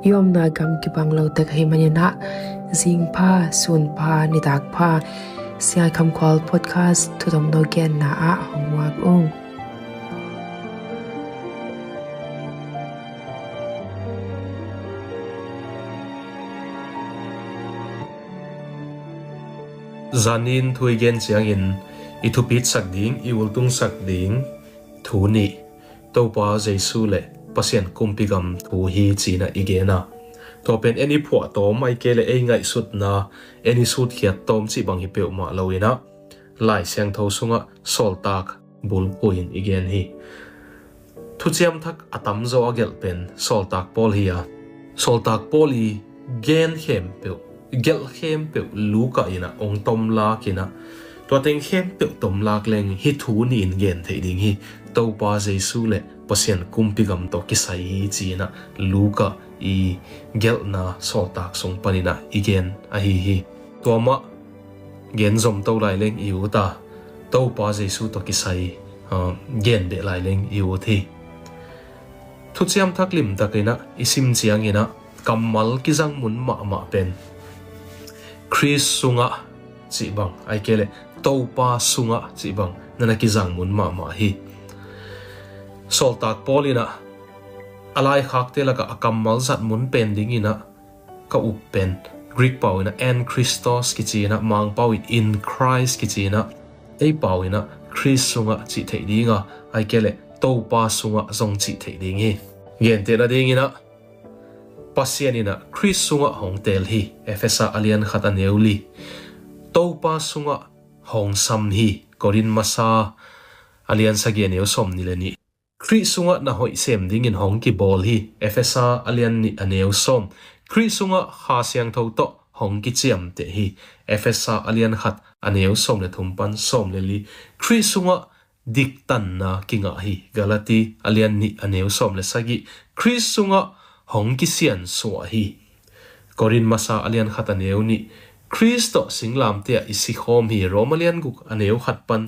yom na gam ki banglo tak hi manina zing pha sun pha ni dak pha Sia Kham Khual podcast thu dom no gen na a hongwak ong zanin thui gen chiang in ithupit sak ding iwultung sak ding thu ni topa jesu le pasien kumpigam thu hi china igena to pen any phwa tom ai ke le ei ngai sut na any sut khiat tom chi bang hi pe ma loina lai siang tho sunga sol tak bul poin igen hi thu chiam thak atam zo agel pen sol tak pol hi sol tak poli gen khem pe gel khem pe luka ina ong tom la kina to teng khem pe tom lak leng hi thu ni in gen thei ding hi topa jesu le pasien kumpigam to kisai hi china luka i gel na sol tak song panina igen a hi toma gen zom to lai leng iuta topa jesu to kisai gen de lai leng iu thi thu chiam thak lim takina isim chiang ina kamal ki jang mun ma pen Chris sunga chi bang ai kele topa sunga chi bang nana ki jang mun ma hi sol tak polina alai khak te laka akamal zat mun pen ding ina ka up pen Greek pawina en Christos ki china mang pawin in Christ ki china ei pawina Chris sunga chi thei dinga ai kele topa sunga zong chi thei ding hi gen te na ding ina pasianina Chris sunga hong tel hi efesa alian khata neuli topa sunga hong sam hi korin masa alian sagian eu som ni le ni Chris sunga na hoi sem ding in hong ki bol hi efesa alian ni aneu som Chris sunga ha siang tho to hong ki chiam te hi efesa alian khat aneu som le thumpan som le li Chris sunga dik tan na kinga hi galati alian ni aneu som le sagi Chris sunga hong ki sian so hi korin masa alian khat aneu ni Kristo singlam te isi khom hi romalian guk aneu khat pan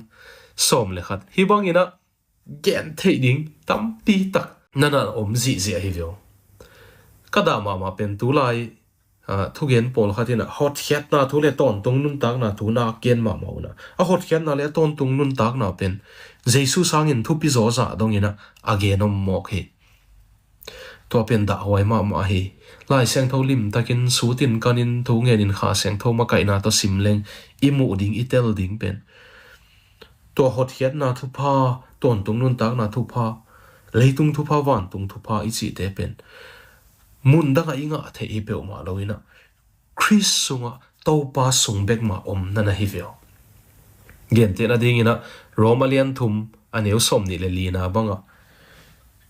som le khat hi bangina gen thei ding tampi tak nana om zi hi vyo kada ma pen tu lai thu gen pol khatina hot khiat na thu le ton tung nun tak na thu na ken ma na a hot khiat na le ton tung nun tak na pen jesu sangin thu pi zo za dongina agenom mok hi to pen da hoi ma hi lai sang tho lim takin sutin kanin thu ngen in kha sang tho ma kai na to simleng imu ding itel ding pen to hot khiat na thu pha ton tung nun tak na thu pha leitung thu pha wan tung thu pha ichi te pen mun da inga the i pe ma loina Chris sunga topa sungbek ma om nana hi veo gen te na ding ina romalian thum aneu som ni le lina banga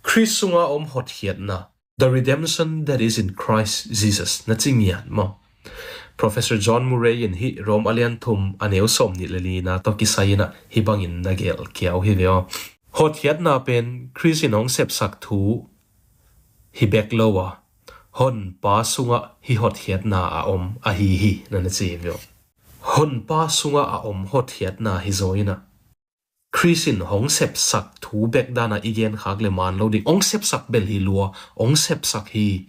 Chris sunga om hot hiat na the redemption that is in Christ Jesus na chingyan ma Professor John Murray in hi romalian thum aneu som ni le lina to kisaina hi bangin na gel kiau hi veo hot hiat na pen Chris inong sep sak thu hi bek lowa hon pa sunga hi hot hiat na a om a hi na na chi vyo hon pa sunga a om hot hiat na hi zoina Chrisin hong sep sak thu bek dana igen khak le man lo ding ong sep sak bel hi lua ong sep sak hi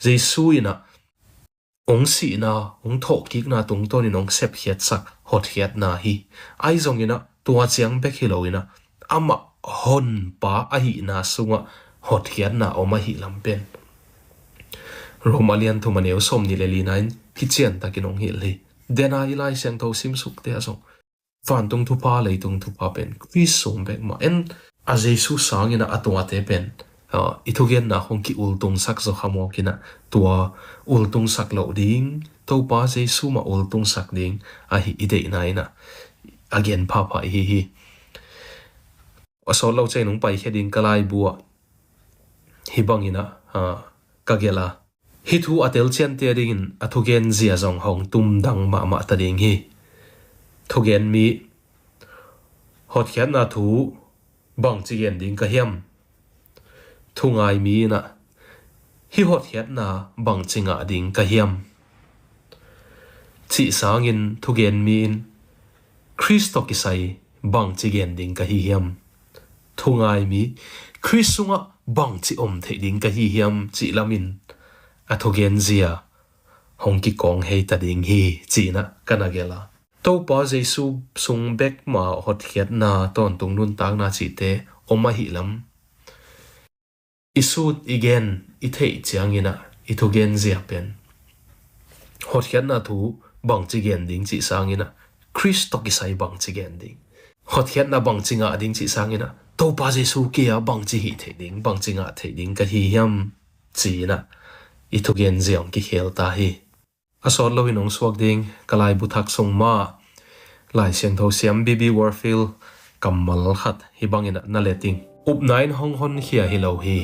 jesu ina ong si na ong tho kik na tung ton in ong sep hiat sak hot hiat na hi ai zong ina tua chiang bek hi lo ina ama hon pa a hi na sunga hot hiat na om a hi lampen Romalian thu maneu som ni le linain kichian takinong hil hi dena ilai siang tho sim suk te aso fan tung thu pa le tung thu pa pen Chris som bek ma en a jesu sang ina atwa te pen ithugen na hong ki ultung sak zo khamo kina tua ultung sak lo ding to pa jesu ma ultung sak ding a hi ide na ina again pa hi aso lo che nong pai heding kalai bua hi bangina kagela hi thu atel chen te ring athugen zia zong hong tum dang ma ta ding hi thugen mi hot khian na thu bang chi gen ding ka hiam thungai mi na hi hot khiat na bang chinga ding ka hiam chi sangin thugen mi in Kristo kisai bang chi gen ding ka hi hiam thungai mi Krisunga bang chi om the ding ka hi hiam chi lamin athogen zia hong ki kong hei ta ding hi china kana gela to pa jesu sung bek ma hot khiat na ton tung nun tak na chi te oma hi lam isut igen I thei chiangina ithogen zia pen hot khiat na thu bang chi gen ding chi sangina Christ ki sai bang chi gen ding hot khiat na bang chi nga ding chi sangina to pa jesu kia bang chi hi thei ding bang chi nga thei ding ka hi hiam china ithogen ziang ki khel ta hi asol lo hinong suak ding kalai buthak song ma lai siang tho siam bibi warfield kamal khat hi bangina na leting up nine hong hon khia hi lo hi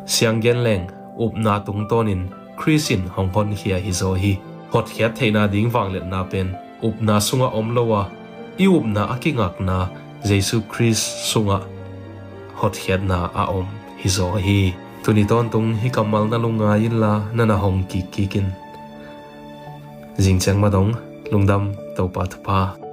siang gen leng up na tung tonin chrisin hong hon khia hi zo hi hot khiat theina ding wang let na pen up na sunga om lowa I up na akingak na jesu christ sunga hot khiat na a om hi zo hi tuni ton tung hi kamal na lunga yin la nana hong ki kikin jing chang ma dong lungdam to pa thpa